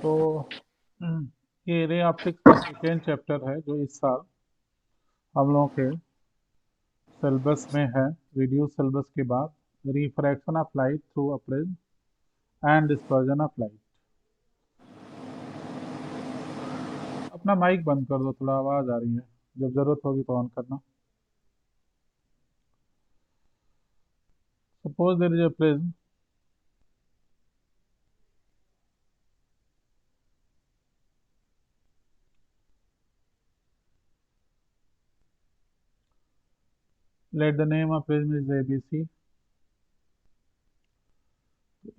तो ये ray optics का सेकेंड चैप्टर है जो इस साल हम लोगों के सिलेबस में है। रिड्यूस सिलेबस के बाद refraction of light through a prism and dispersion of light. अपना माइक बंद कर दो, थोड़ा आवाज़ आ रही है। जब ज़रूरत होगी तो ऑन करना। Suppose there is a prism let the name of prism is ABC।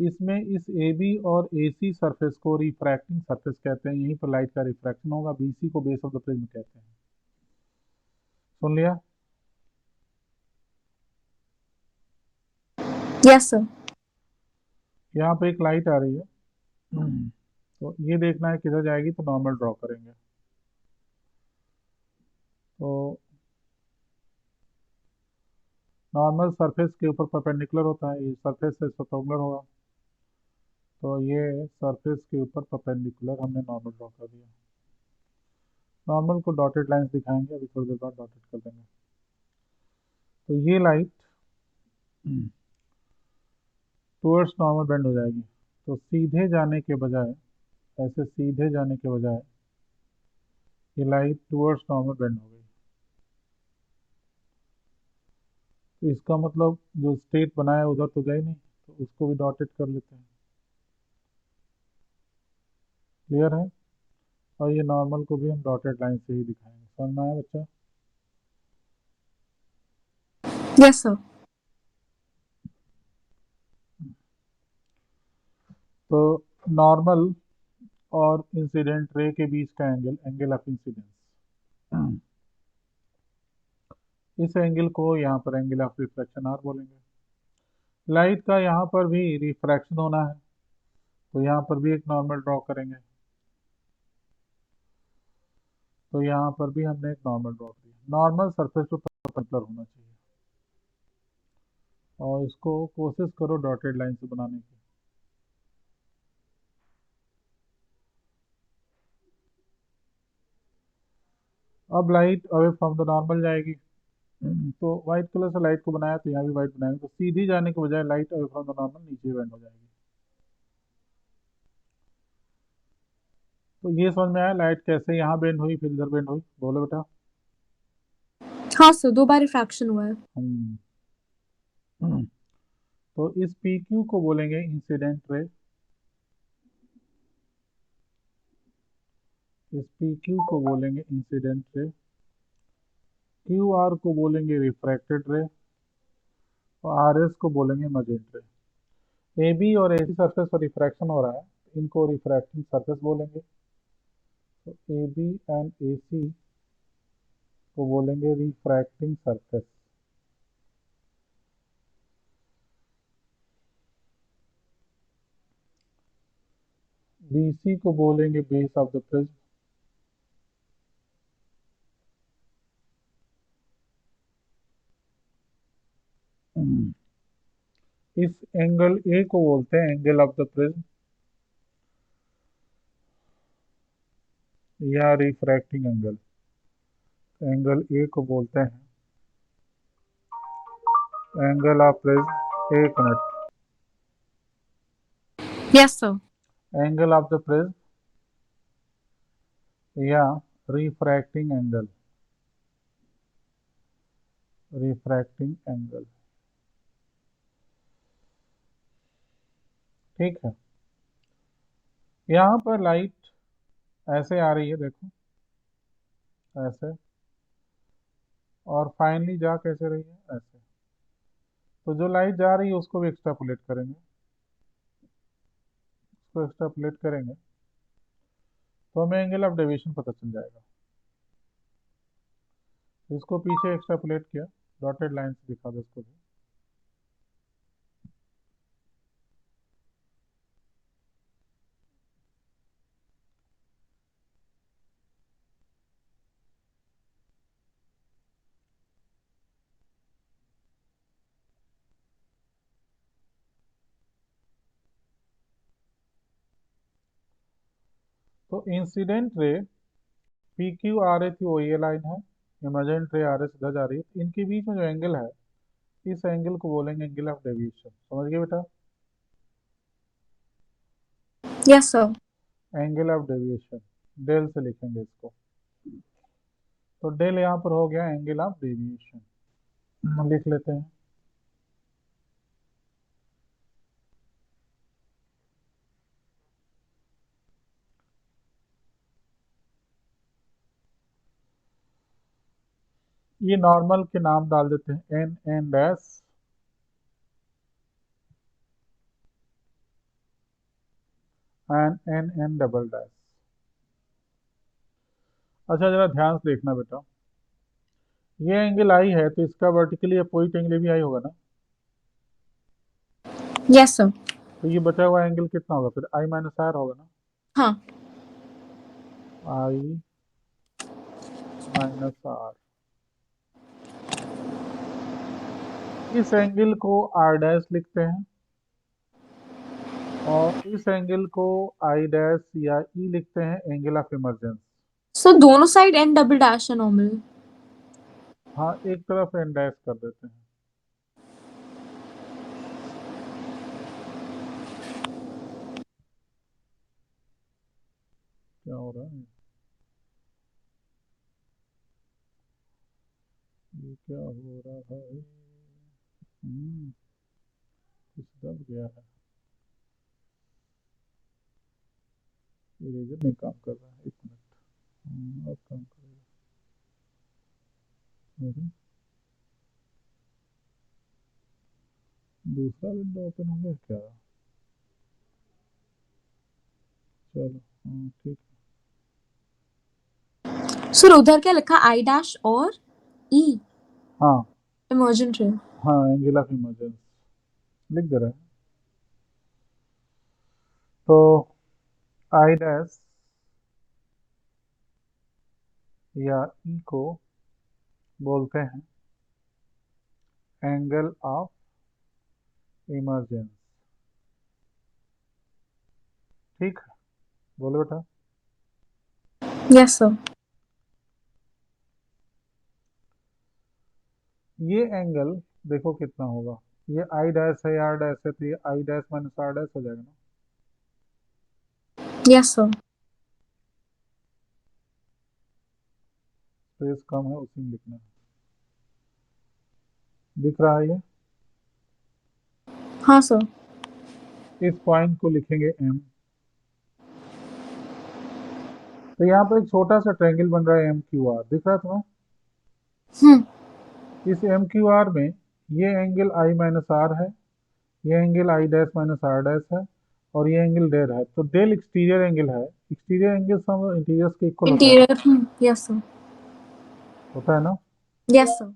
इसमें इस AB और AC सरफेस को रिफ्रैक्टिंग सरफेस कहते हैं। यहीं पर लाइट का रिफ्रैक्शन होगा। BC को बेस ऑफ द प्रिज्म कहते हैं। सुन लिया? Yes sir. यहाँ पे एक लाइट आ रही है। तो ये देखना है किधर जाएगी, तो नॉर्मल ड्रॉ करेंगे। तो नॉर्मल सरफेस के ऊपर परपेंडिकुलर होता है, ये सरफेस से परपेंडिकुलर होगा। तो ये सरफेस के ऊपर परपेंडिकुलर हमने नॉर्मल ड्रॉ कर दिया। नॉर्मल को डॉटेड लाइंस दिखाएंगे, अभी थोड़ी देर बाद डॉटेड कर देंगे। तो ये लाइट टूवर्ड्स नॉर्मल बेंड हो जाएगी। तो सीधे जाने के बजाय, ऐसे सीधे जाने के बजाय ये लाइट टूवर्ड्स नॉर्मल बेंड हो गई। तो इसका मतलब जो स्टेट बनाया उधर तो गई नहीं, तो उसको भी डॉटेड कर लेते हैं। क्लियर है? और ये नॉर्मल को भी हम डॉटेड लाइन से ही दिखाएंगे। समझ में आया बच्चा? Yes sir. तो नॉर्मल और इंसिडेंट रे के बीच का एंगल, एंगल ऑफ इंसिडेंस, इस एंगल को यहाँ पर एंगल ऑफ रिफ्रैक्शन आर बोलेंगे। लाइट का यहाँ पर भी रिफ्रैक्शन होना है, तो यहाँ पर भी एक नॉर्मल ड्रॉ करेंगे। तो यहाँ पर भी हमने एक नॉर्मल ड्रॉ किया। नॉर्मल सरफेस पर परपेंडिकुलर होना चाहिए, और इसको कोशिश करो डॉटेड लाइन से बनाने की। अब light away from the normal जाएगी। तो व्हाइट कलर से लाइट को बनाया, तो यहाँ भी व्हाइट बनाएंगे। तो सीधी जाने के बजाय light away from the normal नीचे बेंड हो जाएगी। तो ये समझ में आया लाइट कैसे यहाँ बेंड हुई फिर इधर बेंड हुई? बोलो बेटा। हाँ सर, 2 बार रिफ्रैक्शन हुआ है। हम्म तो इस PQ को बोलेंगे इंसिडेंट रे। इस PQ को बोलेंगे इंसिडेंट रे। QR को बोलेंगे रिफ्रैक्टेड रे। और RS को बोलेंगे मजेंट रे। AB और AC सरफेस पर रिफ्रैक्शन हो रहा है, इनको रिफ्रैक्टिंग सरफेस बोलेंगे। तो AB एंड AC को बोलेंगे रिफ्रैक्टिंग सरफेस। BC को बोलेंगे बेस ऑफ द प्रिज्म। इस एंगल A को बोलते हैं एंगल ऑफ द प्रिज्म या रिफ्रैक्टिंग एंगल। एंगल A को बोलते हैं एंगल ऑफ प्रिज्म। एक minute. Yes sir. Angle of the prism या रिफ्रैक्टिंग एंगल। रिफ्रैक्टिंग एंगल, ठीक है। यहाँ पर लाइट ऐसे आ रही है, देखो ऐसे, और फाइनली जा कैसे रही है? ऐसे। तो जो लाइट जा रही है उसको भी एक्सट्रापोलेट करेंगे। उसको एक्सट्रापोलेट करेंगे तो हमें एंगल ऑफ डेविएशन पता चल जाएगा। इसको पीछे एक्सट्रापोलेट किया, डॉटेड लाइन से दिखा दो इसको भी। तो इंसिडेंट रे पी क्यू आ रही थी वो ये लाइन है, इमेजेंट रे आ रही सीधा जा रही है, तो इनके बीच में जो एंगल है इस एंगल को बोलेंगे एंगल ऑफ डेविएशन। समझ गए बेटा? Yes, sir. Angle of deviation del से लिखेंगे इसको। तो डेल यहाँ पर हो गया एंगल ऑफ डेविएशन, लिख लेते हैं। ये नॉर्मल के नाम डाल देते हैं, N N dash N N N double dash. अच्छा जरा ध्यान से देखना बेटा, ये एंगल आई है तो इसका वर्टिकली अपोजिट एंगल भी आई होगा ना। Yes, sir. तो ये बचा हुआ एंगल कितना होगा फिर? आई माइनस आर होगा ना। हाँ. आई माइनस आर। इस एंगल को आर डैश लिखते हैं और इस एंगल को आई डैश या ई लिखते हैं, एंगल ऑफ इमरजेंस। So दोनों साइड n डबल डैश है नॉर्मल. हाँ एक तरफ एन डैश कर देते हैं। क्या हो रहा है? ये क्या हो रहा है? कुछ दब गया है, इरेजर नहीं काम कर रहा है, एक मिनट। अब काम करेगा। अरे, दूसरा विंडो ओपन हो गया क्या? चलो ठीक सर उधर क्या लिखा? I डैश और E. है। हाँ इमर्जेंट रे. हाँ एंगल ऑफ इमरजेंस लिख दे रहा है। तो आई डैश या ई को बोलते हैं एंगल ऑफ इमरजेंस। ठीक है, बोलो बेटा। Yes, sir. ये एंगल देखो कितना होगा, ये आई डैश है आर डैश है, तो ये I dash minus R dash हो जाएगा ना। Yes, sir. स्पेस कम है उसी में लिखना है। दिख रहा है ये? हाँ सर. इस पॉइंट को लिखेंगे एम। तो यहाँ पर एक छोटा सा ट्रायंगल बन रहा है एम क्यू आर, दिख रहा है तुम्हें? इस एम क्यू आर में ये एंगल आई माइनस आर है, ये angle I dash minus R dash है और ये एंगल डेल है। तो डेल एक्सटीरियर एंगल है, एक्सटीरियर एंगल सम इंटीरियर्स के इक्वल होता है। इंटीरियर. Yes, sir. होता है ना? Yes, sir.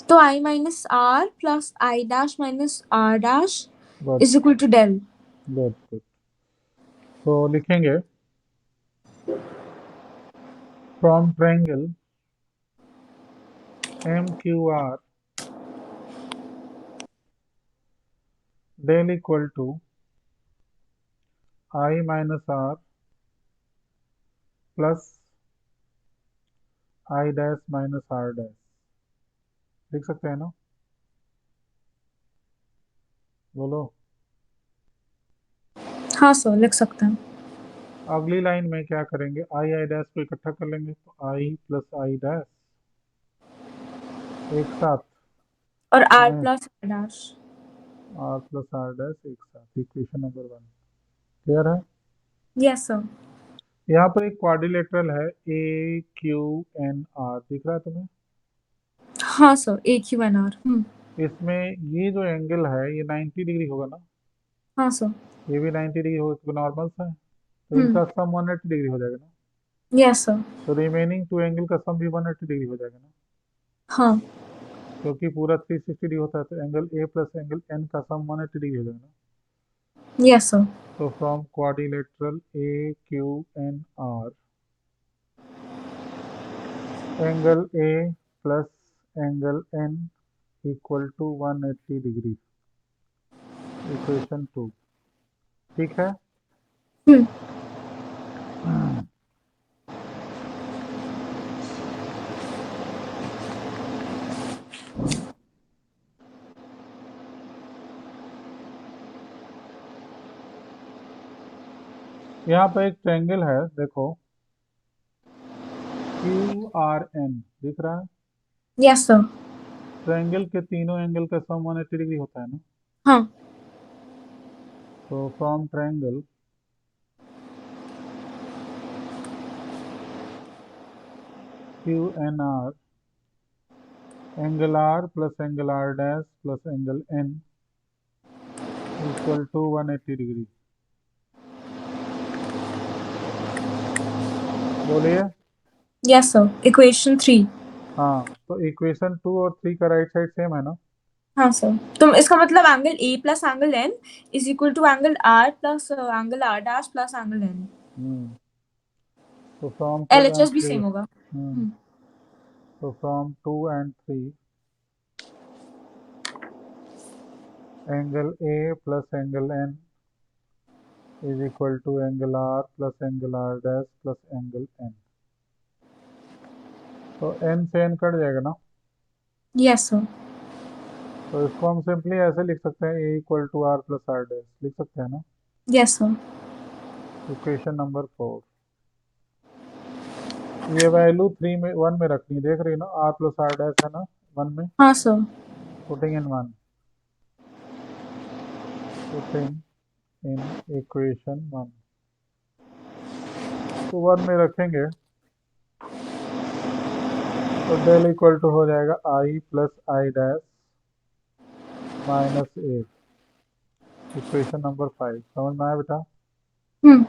तो I minus R plus I dash minus R dash good is equal to del. Good good. तो लिखेंगे from triangle M Q R del equal to I minus R plus I dash minus R dash. लिख सकते हैं ना? बोलो। हाँ sir, लिख सकते हैं. अगली लाइन में क्या करेंगे, आई आई डैश को इकट्ठा कर लेंगे, तो आई प्लस आई डैश एक साथ और R में plus R dash. R plus R dash एक साथ, इक्वेशन नंबर 1 क्लियर है? Yes, sir. यहाँ पर एक क्वाड्रिलेटरल है ए क्यू एन आर, दिख रहा है तुम्हें? हाँ सर, AQNR. इसमें ये जो एंगल है ये 90 डिग्री होगा ना, हाँ सर. ये भी 90 डिग्री होगा क्योंकि नॉर्मल सा है, तो हम्म. इनका सम 180 डिग्री हो जाएगा ना। Yes, sir. तो रिमेनिंग टू एंगल का सम भी 180 डिग्री हो जाएगा ना, हाँ. क्योंकि पूरा 360 डिग्री होता है, तो angle A plus angle N का सम 180 डिग्री हो जाएगा ना। Yes, sir. तो from quadrilateral A Q N R angle A plus angle N equal to 180 degree, equation 2, ठीक है। यहाँ पर एक ट्रायंगल है, देखो QRN दिख रहा है। Yes sir. ट्रायंगल के तीनों एंगल का सम 180 डिग्री होता है ना। हाँ। तो from triangle QNR, angle R plus angle R dash plus angle N equal to 180 degree. बोलिए। Yes sir, equation 3। हाँ, तो इक्वेशन 2 और 3 का राइट साइड सेम है ना। हाँ सर, तो इसका मतलब angle A plus angle N is equal to angle R plus angle R dash plus angle N. Hmm तो फ्रॉम 2 एंड एलएचएस भी 3, सेम होगा। तो from 2 and 3 angle A plus angle N is equal to angle R plus angle R dash plus angle N। तो N से N cut जाएगा ना। Yes sir. तो इसको हम सिंपली ऐसे लिख सकते हैं, A equal to R plus R dash लिख सकते हैं ना। Yes sir. इक्वेशन नंबर 4, ये वैल्यू 3 में 1 में रखनी है, देख रही है ना, R प्लस R डैश है ना 1 में, हाँ sir. Putting in 1, putting in equation 1, तो 1 में रखेंगे तो डेल इक्वल टू हो जाएगा I plus I dash minus A। Equation number 5 समझ में आया बेटा। हम्म।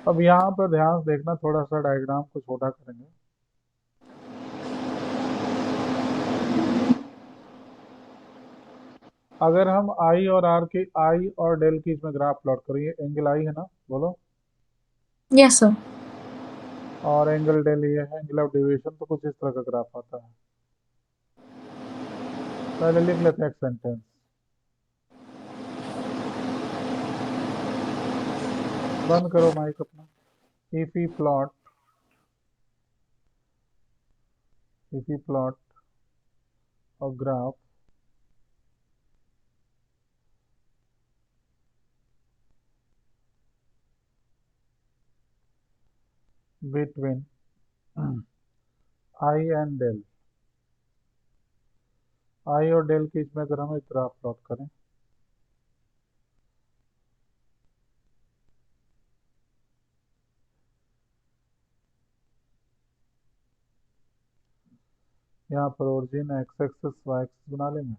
अब यहाँ पर ध्यान से देखना, थोड़ा सा डायग्राम को छोटा करेंगे। अगर हम आई और आर के, आई और डेल की इसमें ग्राफ प्लॉट करेंगे, एंगल आई है ना, बोलो, यस सर। और एंगल डेल ये है, एंगल ऑफ डेविएशन, तो कुछ इस तरह का ग्राफ आता है। पहले लिख लेते हैं एक सेंटेंस। बंद करो माइक अपना। If you plot a graph between I and del, I और डेल के इसमें अगर हम एक ग्राफ प्लॉट करें, यहाँ पर origin X axis Y axis बना लेंगे,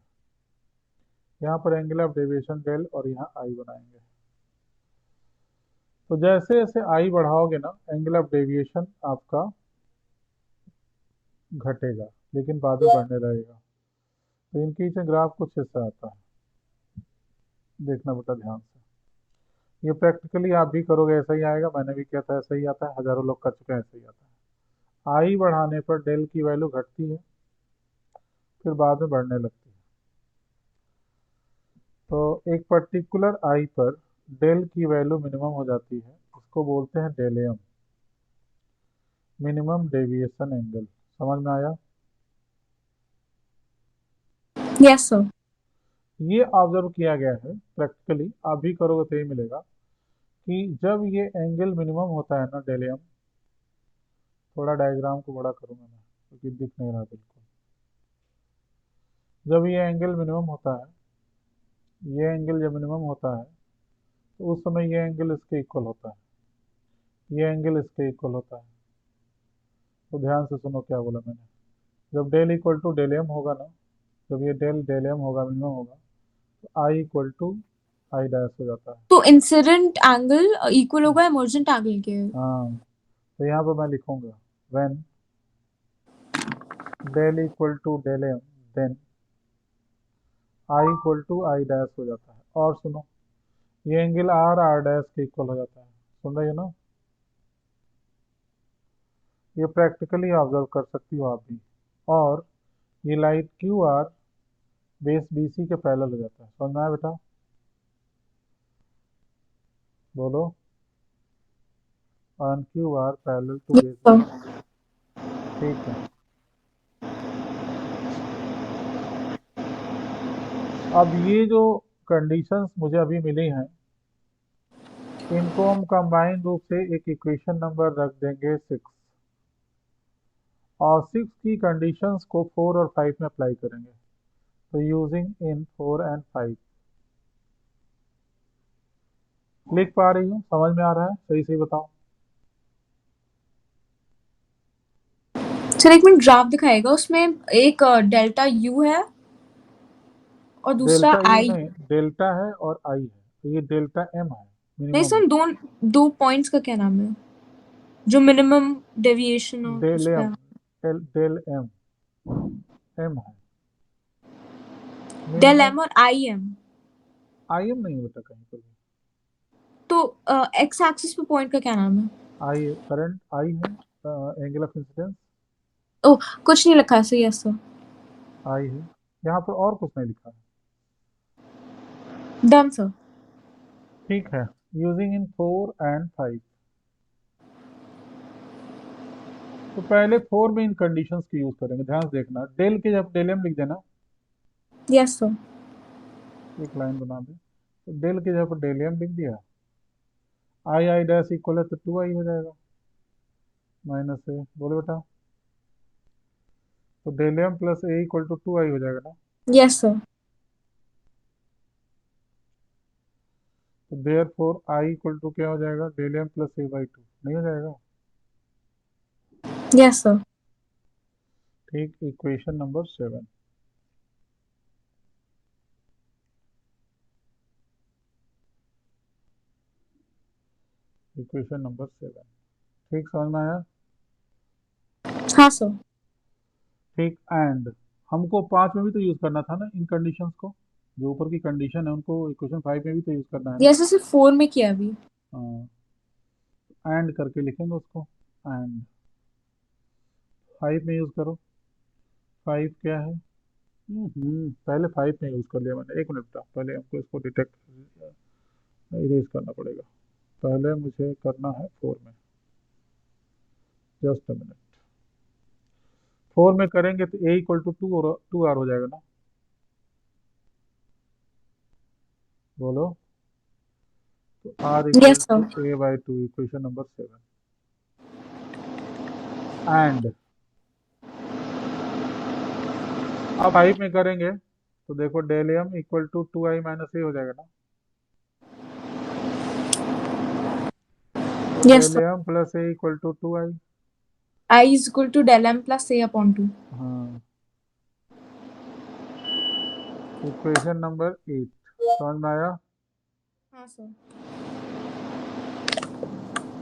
यहाँ पर एंगल ऑफ डेविएशन डेल और यहाँ आई बनाएंगे। तो जैसे जैसे आई बढ़ाओगे ना, एंगल ऑफ डेविएशन आपका घटेगा, लेकिन बाद में बढ़ने लगेगा। तो इनके बीच में ग्राफ कुछ ऐसा आता है, देखना बेटा ध्यान से। ये प्रैक्टिकली आप भी करोगे ऐसा ही आएगा, मैंने भी किया था ऐसा ही आता है, हजारों लोग कर चुके हैं ऐसा ही आता है। आई बढ़ाने पर डेल की वैल्यू घटती है, फिर बाद में बढ़ने लगती है। तो एक पर्टिकुलर आई पर डेल की वैल्यू मिनिमम हो जाती है, उसको बोलते हैं डेलेयम, मिनिमम डेविएशन एंगल। समझ में आया। Yes sir. ये ऑब्जर्व किया गया है प्रैक्टिकली, आप भी करोगे तो ये मिलेगा कि जब ये एंगल मिनिमम होता है ना डेलेयम, थोड़ा डायग्राम को बड़ा करूंगा मैं क्योंकि दिख नहीं रहा बिल्कुल। जब ये एंगल मिनिमम होता है, ये एंगल जब मिनिमम होता है, तो उस समय ये एंगल इसके इक्वल होता है, ये एंगल इसके इक्वल होता है। तो ध्यान से सुनो क्या बोला मैंने। जब डेल इक्वल टू डेलेयम होगा ना, जब ये डेल डेलेयम होगा, मिनिमम होगा, तो I equal to I dash हो जाता है। तो इंसिडेंट एंगल इक्वल होगा इमर्जेंट एंगल के। हाँ, तो यहाँ पर मैं लिखूंगा when del equal to del m, then I equal to I dash हो जाता है। और सुनो, ये एंगल आर आर डैश के इक्वल हो जाता है। सुन रही हो ना? ये प्रैक्टिकली ऑब्जर्व कर सकती हो आप भी। और ये light Q R base B C के पैरेलल हो जाता है। समझ में आया बेटा? बोलो। On Q R parallel to Yes, base B sir. C. ठीक है। अब ये जो कंडीशंस मुझे अभी मिली हैं, इनको हम कंबाइन रूप से एक इक्वेशन नंबर रख देंगे 6। और 6 की कंडीशंस को 4 और 5 में अप्लाई करेंगे। तो यूजिंग इन 4 एंड 5। लिख पा रही हूँ? समझ में आ रहा है? सही सही बताओ। सर एक मिनट ग्राफ दिखाएगा, उसमें एक डेल्टा यू है और दूसरा डेल्टा यू आई। नहीं, डेल्टा है और आई है। तो ये डेल्टा एम है, नहीं मिनिमम है। सर, दो पॉइंट्स का क्या नाम है जो मिनिमम डेविएशन हो डेल उस एम, पे? डेल एम, एम है डेल मिनिमम। एम और आई एम। आई एम नहीं होता कहीं पर भी। तो एक्स एक्सिस पे पॉइंट का क्या नाम है? आई करंट आई है, एंगल ऑफ इंसिडेंस ओह, कुछ नहीं लिखा है सर। Yes sir. आई है। यहाँ पर और कुछ नहीं लिखा है। Done sir. ठीक है। Using in 4 and 5। तो पहले 4 में इन कंडीशंस की यूज करेंगे। ध्यान से देखना, डेल के जब डेल एम लिख देना। Yes sir. एक लाइन बना दे। तो डेल के जब डेल एम लिख दिया, आई आई डैश इक्वल है तो 2 आई हो जाएगा। माइनस ए, बोलो बेटा। तो del M plus A equal to 2 I हो जाएगा ना? Yes sir. तो therefore I equal to क्या हो जाएगा? Del M plus A by 2 नहीं हो जाएगा? Yes sir. ठीक। Equation number 7। Equation number 7। ठीक, समझ में आया? हाँ सर। ठीक। एंड हमको 5 में भी तो यूज करना था ना इन कंडीशंस को। जो ऊपर की कंडीशन है उनको इक्वेशन 5 में भी तो यूज करना है ना? यस सर, सिर्फ 4 में किया अभी। हाँ, एंड करके लिखेंगे उसको। एंड 5 में यूज करो। 5 क्या है? पहले 5 में यूज कर लिया मैंने। एक मिनट था, पहले हमको इसको डिटेक्ट इरेज करना पड़ेगा। पहले मुझे करना है 4 में। Just a minute. 4 में करेंगे तो ए इक्वल टू 2 और 2 आर हो जाएगा ना? बोलो। तो R equal yes to sir. A by 2, equation number 7। And अब 5 में करेंगे तो देखो del M equal to 2 I minus A हो जाएगा ना? तो yes del sir. M plus A equal to 2 I. I is equal to del M plus A upon 2। हाँ, इक्वेशन नंबर 8। समझ में आया? हाँ sir.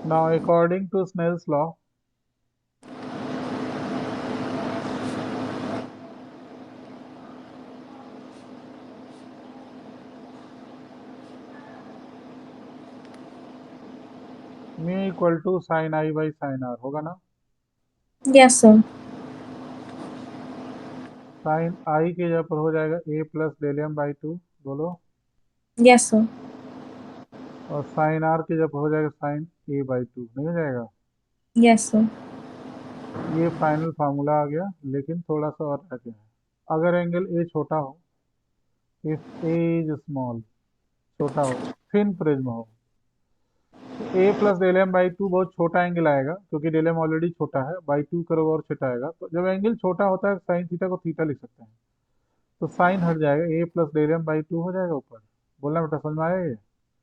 Now according to Snell's law, mu equal to sine I by sine R होगा ना? Yes sir. Sign आई के जगह पर हो जाएगा ए प्लस डेल एम बाई 2। बोलो। Yes sir. और साइन आर के जगह पर हो जाएगा साइन ए बाई 2 नहीं हो जाएगा? Yes sir. ये फाइनल फार्मूला आ गया, लेकिन थोड़ा सा और रह गया है। अगर एंगल ए छोटा हो, इफ ए इज स्मॉल, छोटा हो, थिन प्रिज्म हो, तो ए प्लस डेल एम बाई 2 बहुत छोटा एंगल आएगा, क्योंकि डेल एम ऑलरेडी छोटा है। बाई 2 करोगे और छोटा आएगा। तो जब एंगल छोटा होता है साइन थीटा को थीटा लिख सकते हैं। तो साइन हट जाएगा, ए प्लस डेल एम बाई 2 हो जाएगा ऊपर। बोलना बेटा, समझ में आया ये?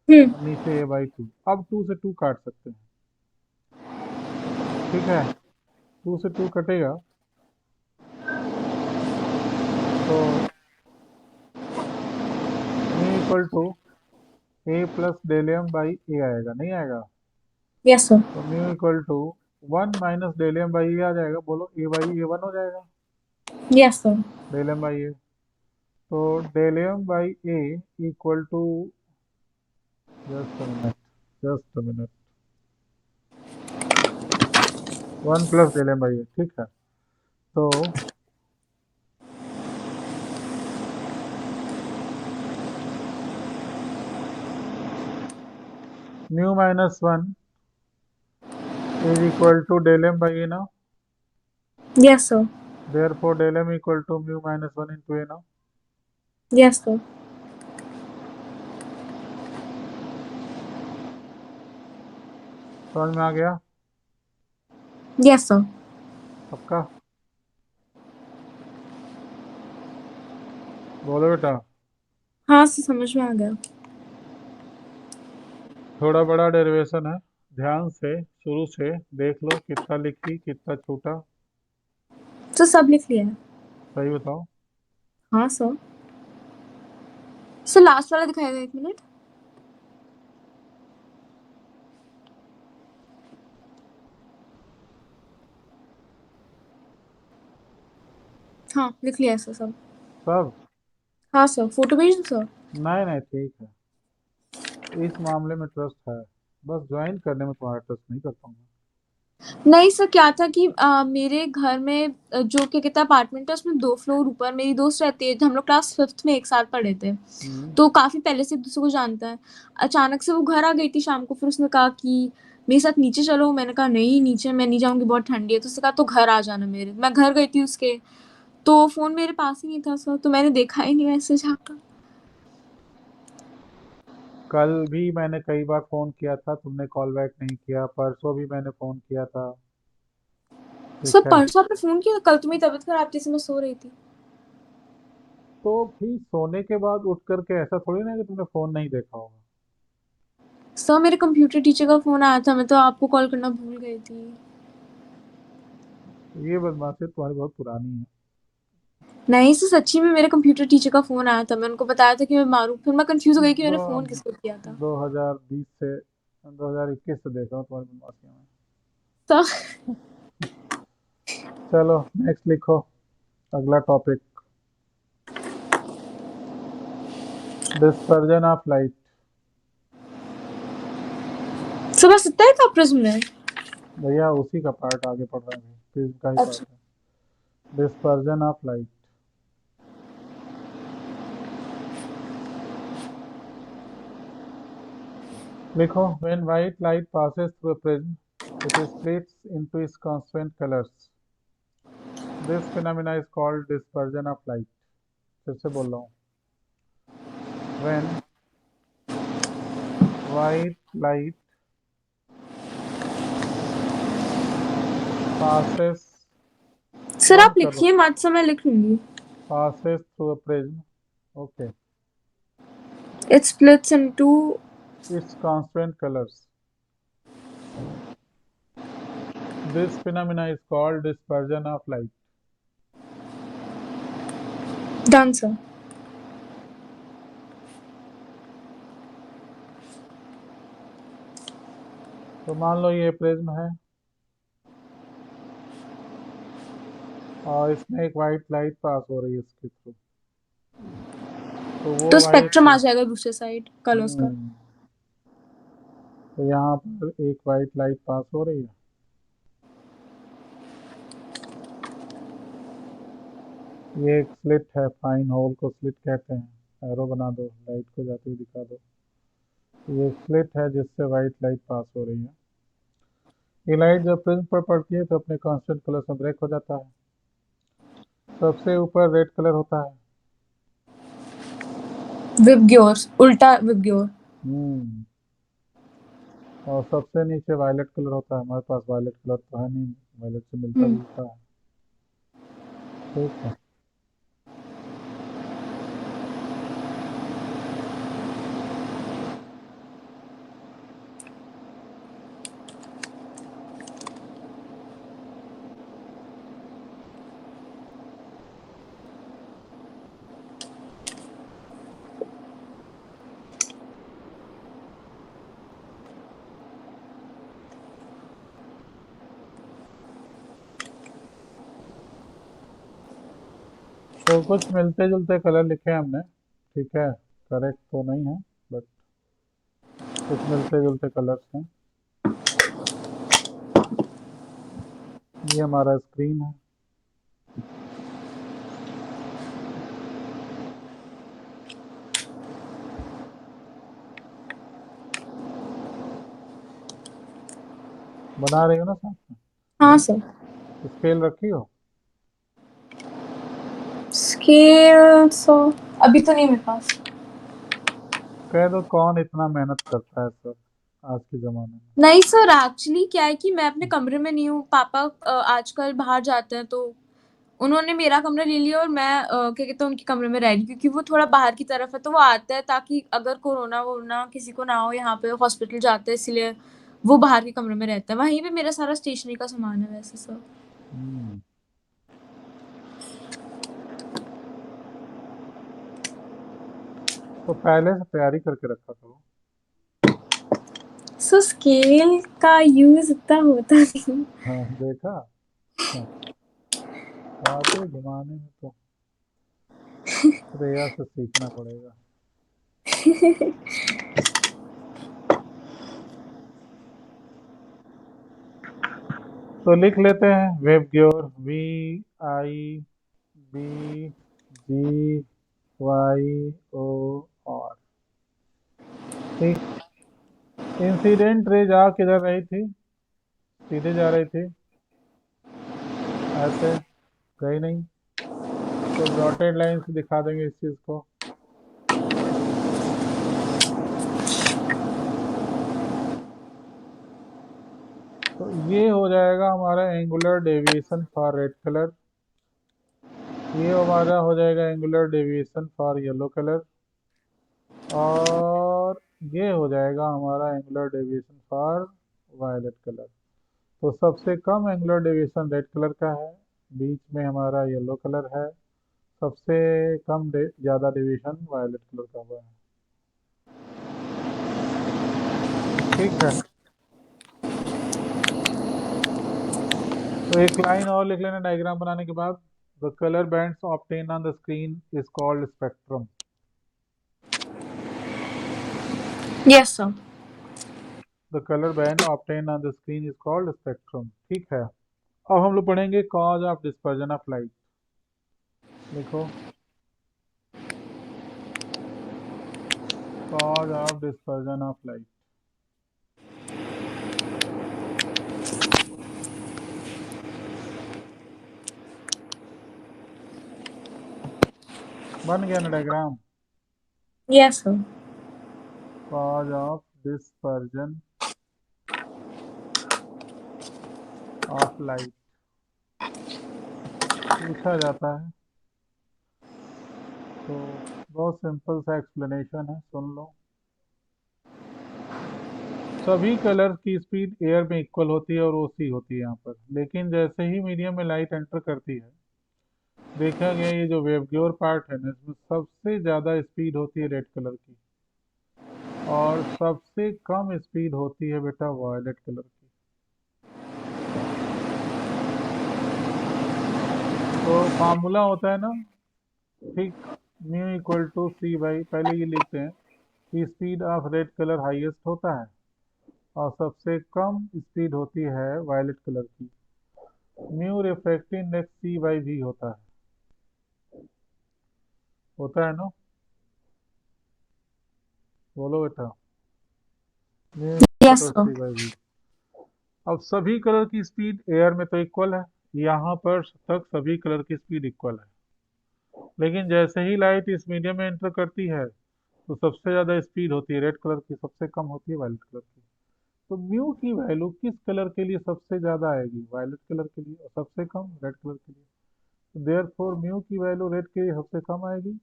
हम्म। और नीचे ए बाई 2। अब 2 से 2 काट सकते हैं। ठीक है। 2 से 2 कटेगा तो mu equal to A plus del M by A आएगा, नहीं आएगा? Yes sir. तो mu equal to 1 minus del M by A आ जाएगा। बोलो, ए बाई ए 1 हो जाएगा। Yes sir. Del M by A. तो del M by A equal to, just a minute, 1 plus del M by A, ठीक है। तो mu minus 1 is equal to del m by a now. Yes, sir. Therefore, del m equal to mu minus 1 into a now. Yes, sir. समझ में आ गया? Yes, sir. पक्का? बोलो बेटा। हाँ सर, समझ में आ गया। थोड़ा बड़ा डेरिवेशन है, ध्यान से शुरू से देख लो, कितना लिखी कितना छूटा। तो सब लिख लिया है। सही बताओ। हाँ सर। सर लास्ट वाला दिखाएगा, 1 मिनट। हाँ, लिख लिया है सर सब। सब? हाँ सर, फोटो भेज दूँ सर? नहीं नहीं, ठीक है। इस मामले में ट्रस्ट है, बस ज्वाइन करने में तुम्हारा ट्रस्ट नहीं कर पाऊंगा। नहीं सर, क्या था कि मेरे घर में जो क्या कहता है अपार्टमेंट है, उसमें 2 फ्लोर ऊपर मेरी दोस्त रहती है। हम लोग क्लास 5th में एक साथ पढ़े थे, तो काफी पहले से एक दूसरे को जानता है। अचानक से वो घर आ गई थी शाम को, फिर उसने कहा कि मेरे साथ नीचे चलो। मैंने कहा नहीं, नीचे मैं नहीं जाऊंगी, बहुत ठंडी है। तो उसने कहा तो घर आ जाना मेरे। मैं घर गई थी उसके, तो फोन मेरे पास ही नहीं था सर, तो मैंने देखा ही नहीं मैसेज आपका। कल भी मैंने कई बार फोन किया था, तुमने कॉल बैक नहीं किया। परसों भी मैंने फोन किया था, सर ठीक है। परसों आपने फोन किया था? कल तो मेरी तबीयत खराब थी, इसलिए मैं सो रही थी। तो फिर सोने के बाद उठ करके ऐसा थोड़ी ना कि तुमने फोन नहीं देखा होगा। सर मेरे कंप्यूटर टीचर का फोन आया था, मैं तो आपको कॉल करना भूल गई थी। ये बदमाशी तुम्हारी बहुत पुरानी है। नहीं सर, सच्ची में मेरे कंप्यूटर टीचर का फोन आया था। मैं उनको बताया था कि मैं बीमार हूँ, फिर मैं कंफ्यूज हो गई कि दो मैंने फोन किसको किया था। 2020 से 2021 से देख रहा हूँ तुम्हारी बदमाशियां में। सर चलो नेक्स्ट लिखो, अगला topic, dispersion of light. Sir बस इतना ही था प्रिज्म में? भैया उसी का पार्ट आगे पढ़ रहे हैं, फिर का ही पार्ट अच्छा। है, डिस्पर्जन ऑफ लाइट। लिखो, when white light passes through a prism, it splits into its constituent colors. This phenomena is called dispersion of light. फिर से बोल रहा हूँ, when white light passes, sir आप बंद करो, लिखिए मत, सर मैं लिख लूंगी। passes through a prism, okay, it splits into. its constituent colors. This phenomena is called dispersion of light. Done sir. तो मान लो ये प्रिज्म है और इसमें एक वाइट लाइट पास हो रही है इसके थ्रू, तो वो तो वाइट, स्पेक्ट्रम आ जाएगा दूसरे साइड कलर्स का। हम्म, तो यहाँ पर एक वाइट लाइट पास हो रही है, ये एक स्लिट है, फाइन होल को स्लिट कहते हैं, एरो बना दो, लाइट को जाते हुए दिखा दो। ये स्लिट है जिससे वाइट लाइट पास हो रही है। ये लाइट जब प्रिज्म पर पड़ती है तो अपने कांस्टेंट कलर से ब्रेक हो जाता है। सबसे ऊपर रेड कलर होता है, विबग्योर, उल्टा विबग्योर। हम्म, और सबसे नीचे वायलेट कलर होता है। हमारे पास वायलेट कलर तो है नहीं, वायलेट से मिलता हम्म। जुलता है, ठीक है। तो कुछ मिलते जुलते कलर लिखे हैं हमने, ठीक है, करेक्ट तो नहीं है बट कुछ मिलते जुलते कलर्स हैं। ये हमारा स्क्रीन है। बना रही हो ना साथ में? हाँ सर। स्केल रखी हो? स्केल सो अभी तो नहीं मेरे पास। कह दो कौन इतना मेहनत करता है सर आज के ज़माने में। नहीं सर, एक्चुअली क्या है कि मैं अपने कमरे में नहीं हूँ, पापा आजकल बाहर जाते हैं, तो उन्होंने मेरा कमरा ले लिया और मैं क्या कहते हैं उनके कमरे में रह रही, क्योंकि वो थोड़ा बाहर की तरफ है, तो वो आता है ताकि अगर कोरोना वोरोना किसी को ना हो, यहाँ पे हॉस्पिटल जाते हैं, इसलिए वो बाहर के कमरे में रहता है। वहीं पे मेरा सारा स्टेशनरी का सामान है वैसे सर। हम्म, तो पहले से तैयारी करके रखा करो। सो स्केल का यूज इतना होता नहीं। हाँ देखा। हाँ, आज के ज़माने में तो श्रेया से सीखना पड़ेगा। तो लिख लेते हैं वेबग्योर, VIBGYOR। ठीक। इंसिडेंट रे जा किधर रही थी? सीधे जा रही थी, ऐसे गई नहीं, तो डॉटेड लाइन से दिखा देंगे इस चीज को। तो ये हो जाएगा हमारा angular deviation for red colour, ये हमारा हो जाएगा angular deviation for yellow colour, और ये हो जाएगा हमारा angular deviation for violet colour. तो सबसे कम एंगुलर डेविएशन रेड कलर का है, बीच में हमारा येलो कलर है, सबसे कम ज़्यादा डेविएशन वायलेट कलर का हुआ है। ठीक है, तो एक लाइन और लिख लेना डायग्राम बनाने के बाद। The colour bands obtain on the screen is called spectrum. Yes sir. The colour band obtain on the screen is called spectrum. ठीक है, अब हम लोग पढ़ेंगे cause of dispersion of light. लिखो, cause of dispersion of light. बन गया ना diagram? Yes sir. Cause of dispersion of light पूछा जाता है, तो बहुत सिंपल सा एक्सप्लेनेशन है, सुन लो। सभी कलर की स्पीड एयर में इक्वल होती है और ओसी होती है यहाँ पर, लेकिन जैसे ही मीडियम में लाइट एंटर करती है, देखा गया ये जो वेवग्योर पार्ट है ना, इसमें सबसे ज़्यादा स्पीड होती है रेड कलर की, और सबसे कम स्पीड होती है बेटा वायलेट कलर की। तो फार्मूला होता है ना, ठीक, mu equal to C by, पहले ये लिखते हैं कि speed of red colour highest होता है और सबसे कम स्पीड होती है वायलेट कलर की। Mu refractive index C by भी होता है ना, बोलो बेटा, mu yes equal to sir. C by भी। अब सभी कलर की स्पीड एयर में तो इक्वल है, यहाँ पर तक सभी कलर की स्पीड इक्वल है, लेकिन जैसे ही लाइट इस मीडियम में एंटर करती है, तो सबसे ज़्यादा स्पीड होती है रेड कलर की, सबसे कम होती है वायलेट कलर की। तो म्यू की वैल्यू किस कलर के लिए सबसे ज़्यादा आएगी? वायलेट कलर के लिए, और सबसे कम रेड कलर के लिए। तो देयरफॉर म्यू की वैल्यू रेड के लिए सबसे कम आएगी,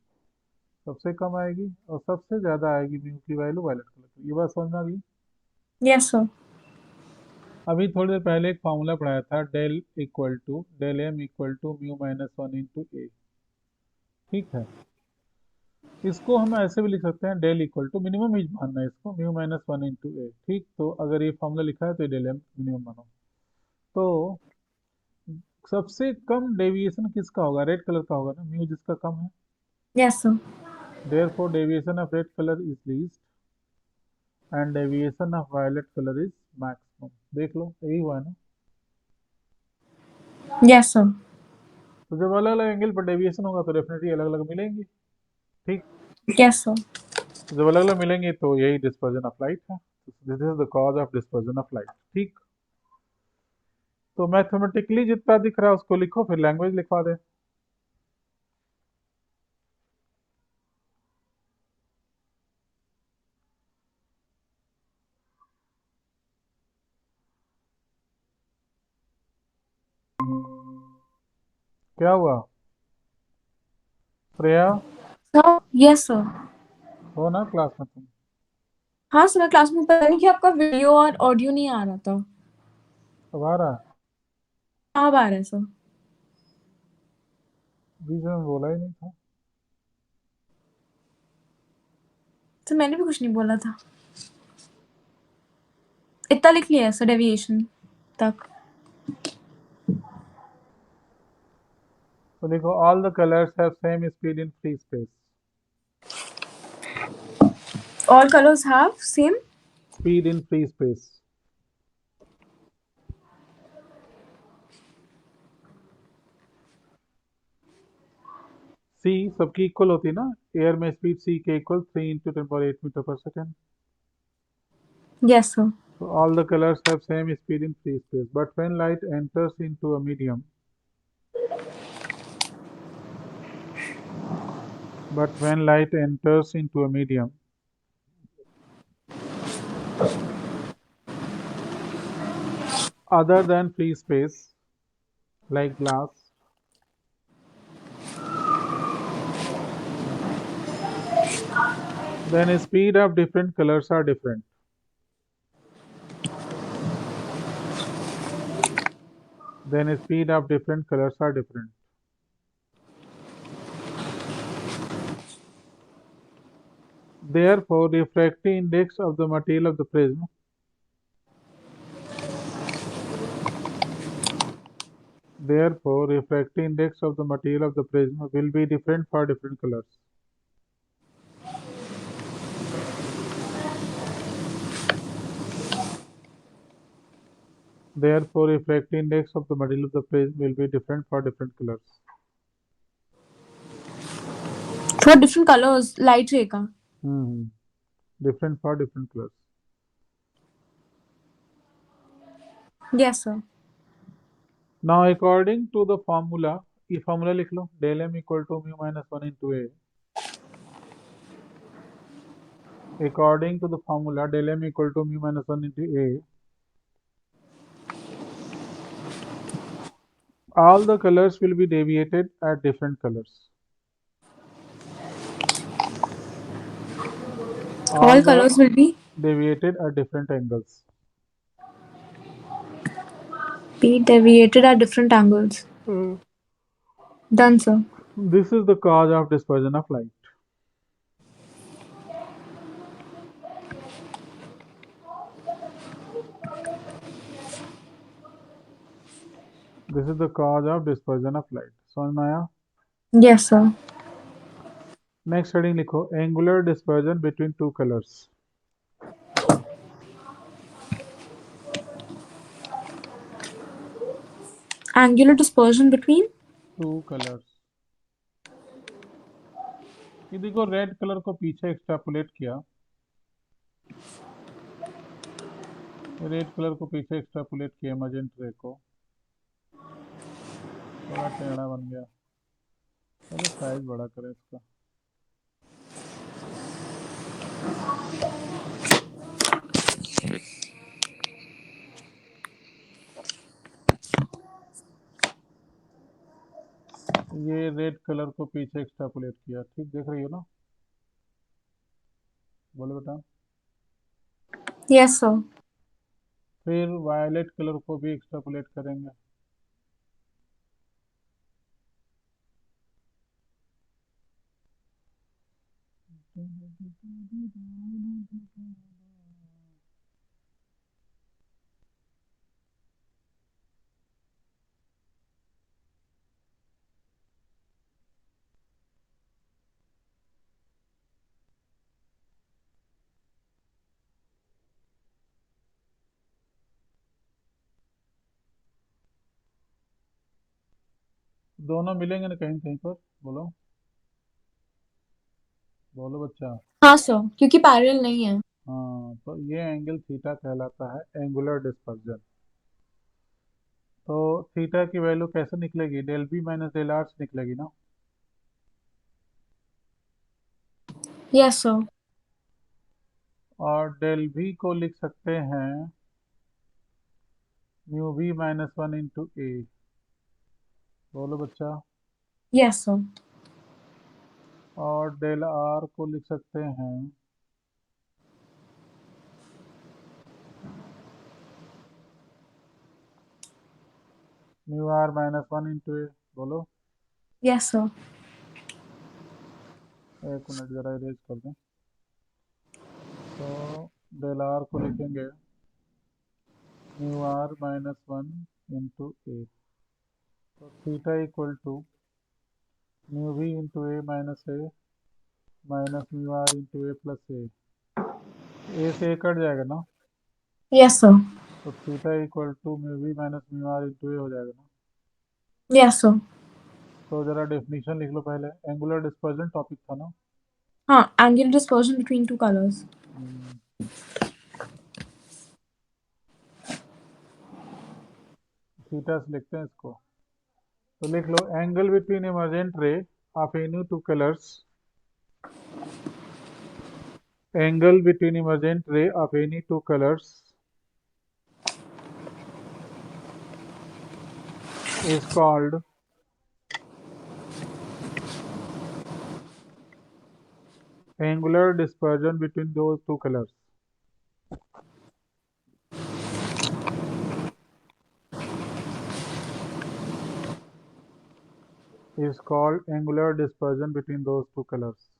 सबसे कम आएगी, और सबसे ज़्यादा आएगी म्यू की वैल्यू वायलेट कलर की। ये बात समझ में आ गई? Yes sir. अभी थोड़ी देर पहले एक फार्मूला पढ़ाया था, del M equal to mu minus one into A. ठीक है, इसको हम ऐसे भी लिख सकते हैं, डेल इक्वल टू मिनिमम ही मानना है इसको, mu minus one into A. ठीक, तो अगर ये फार्मूला लिखा है तो ये डेल एम मिनिमम मानो। तो सबसे कम डेविएशन किसका होगा? रेड कलर का होगा ना, म्यू जिसका कम है। Yes sir. Therefore deviation of red colour is least and deviation of violet colour is maximum. देख लो, यही हुआ है ना। Yes sir. तो जब अलग अलग एंगल पर डेविएशन होगा तो डेफिनेटली अलग अलग मिलेंगे। ठीक, यस सर। तो जब अलग अलग मिलेंगे तो यही डिस्पर्जन ऑफ लाइट है। This is the cause of dispersion of light. ठीक, तो मैथमेटिकली जितना दिख रहा है उसको लिखो, फिर लैंग्वेज लिखवा दे। क्या हुआ प्रिया? Sir yes sir. हो ना क्लास में तुम? हाँ सर, मैं क्लास में, पता नहीं कि आपका वीडियो और ऑडियो नहीं आ रहा था। अब आ रहा है? अब आ रहा है सर। बीच में बोला ही नहीं था। सर मैंने भी कुछ नहीं बोला था, इतना लिख लिया है सर डेविएशन तक। तो देखो, all the colours have same speed in free space. All colours have same speed in free space. C सबकी इक्वल होती है ना, एयर में स्पीड सी के इक्वल 3 × 10⁸ मीटर पर second. Yes sir. So all the colors have same speed in free space. But when light enters into a medium, but when light enters into a medium other than free space, like glass, then speed of different colors are different. Then speed of different colors are different. Therefore, refractive index of the material of the prism Therefore, refractive index of the material of the prism will be different for different colors. Therefore, refractive index of the material of the prism will be different for different colors. For different colours light रे का। Different for different colors. Yes sir. Now, according to the formula, ये formula लिख लो, del m equal to mu minus 1 into a. According to the formula, del m equal to mu minus 1 into a, all the colors will be deviated at different colors. All colors will be deviated at different angles. deviated at different angles. Done sir. This is the cause of dispersion of light. This is the cause of dispersion of light. समझ में आया? Yes sir. Next heading लिखो, angular dispersion between two colors. Angular dispersion between Two colors. ये देखो, red colour को पीछे extrapolate किया, red colour को पीछे एक्सट्रापोलेट किया मैजेंटा को, थोड़ा टेढ़ा बन गया। चलो साइज बड़ा करें इसका। ये रेड कलर को पीछे एक्सट्रापोलेट किया, ठीक देख रही हो ना? बोलो बेटा। yes sir. फिर वायलेट कलर को भी एक्सट्रापोलेट करेंगे। दोनों मिलेंगे ना कहीं कहीं पर, बोलो बोलो बच्चा। हाँ सर, क्योंकि पैरेलल नहीं है। हाँ, तो ये एंगल थीटा कहलाता है एंगुलर डिस्पर्जन। तो थीटा की वैल्यू कैसे निकलेगी? Del B minus del R से निकलेगी ना। Yes sir. और डेल बी को लिख सकते हैं mu B minus one into A. बोलो बच्चा। Yes sir. और डेल आर को लिख सकते हैं mu R minus one into A. बोलो। Yes sir. एक मिनट जरा इरेज कर दें। तो डेल आर को लिखेंगे mu R minus one into A. तो theta equal to mu B into A minus mu R into A plus A से ए कट जाएगा ना। Yes sir. तो theta equal to mu B minus mu R into A हो जाएगा ना। Yes sir. तो जरा डेफिनेशन लिख लो पहले। एंगुलर डिस्पर्जन टॉपिक था ना। हाँ, angular dispersion between two colours. Theta से लिखते हैं इसको। तो लिख लो angle between emergent ray of any two colours. Angle between emergent ray of any two colours is called angular dispersion between those two colors. Is called angular dispersion between those two colors.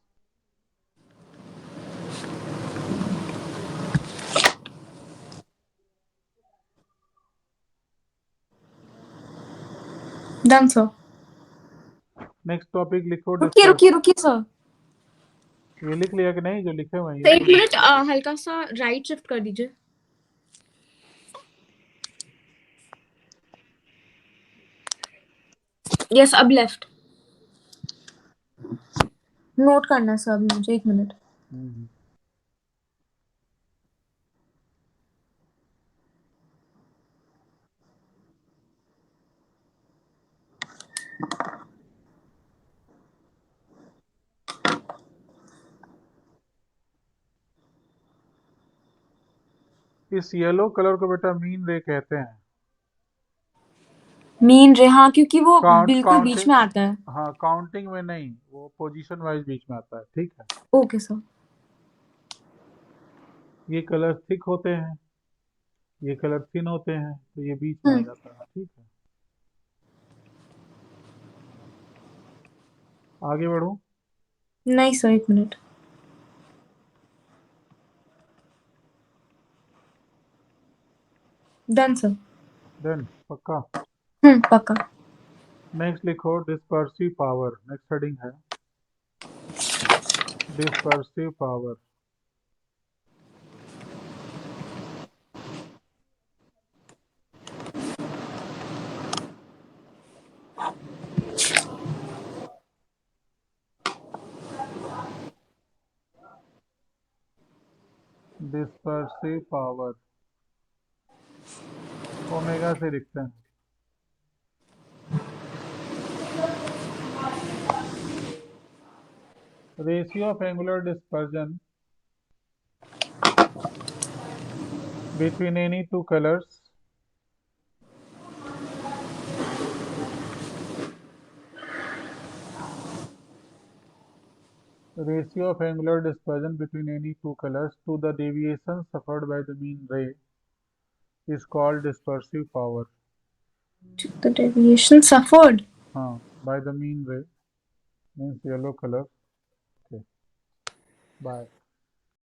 Done sir. Next topic लिखो रुकिए disperse. रुकिए रुकिए sir. ये लिख लिया कि नहीं जो लिखे हुए हैं तो ये एक बोलो। मिनट, हल्का सा राइट शिफ्ट कर दीजिए। यस, अब लेफ्ट। नोट करना है सर अभी मुझे, एक मिनट। इस येलो कलर को बेटा मीन रे कहते हैं। मीन रे, हाँ, क्योंकि वो बिल्कुल बीच काउंटिंग। में आता है। हाँ, काउंटिंग में नहीं, वो पोजीशन वाइज बीच में आता है। ठीक है। Okay sir. ये कलर थिक होते हैं, ये कलर थिन होते हैं, तो ये बीच में आ जाता है। ठीक है, आगे बढ़ूं। नहीं सर, एक मिनट। Done sir. डन पक्का। पक्का। नेक्स्ट लिखो डिस्पर्सिव पावर। नेक्स्ट हेडिंग है dispersive power. Dispersive power omega से लिखते हैं। Ratio of angular dispersion between any two colors ratio of angular dispersion between any two colors to the deviation suffered by the mean ray is called dispersive power. The deviation suffered. हाँ, by the mean ray means yellow color. Okay, bye.